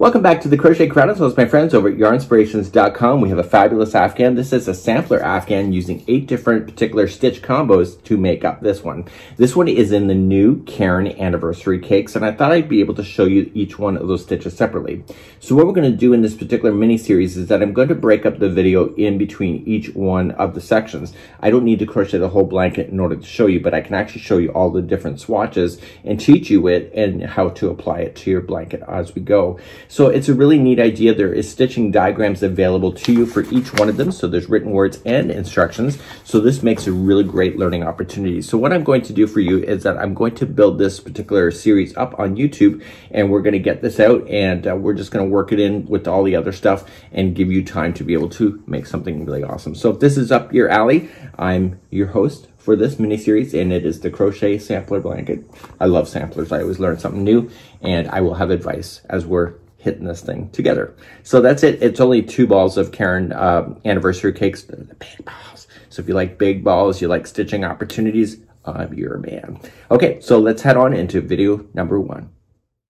Welcome back to the Crochet Chronicles, my friends, over at yarnspirations.com. We have a fabulous Afghan. This is a sampler Afghan using 8 different particular stitch combos to make up this one. This one is in the new Caron Anniversary Cakes, and I thought I'd be able to show you each one of those stitches separately. So what we're going to do in this particular mini-series is that I'm going to break up the video in between each one of the sections. I don't need to crochet the whole blanket in order to show you, but I can actually show you all the different swatches and teach you it and how to apply it to your blanket as we go. So it's a really neat idea. There is stitching diagrams available to you for each one of them. So there's written words and instructions. So this makes a really great learning opportunity. So what I'm going to do for you is that I'm going to build this particular series up on YouTube, and we're going to get this out, and we're just going to work it in with all the other stuff and give you time to be able to make something really awesome. So if this is up your alley, I'm your host for this mini-series, and it is the Crochet Sampler Blanket. I love samplers. I always learn something new, and I will have advice as we're hitting this thing together. So that's it. It's only 2 balls of Caron Anniversary Cakes, the big balls. So if you like big balls, you like stitching opportunities, you're a man. Okay, so let's head on into video number 1.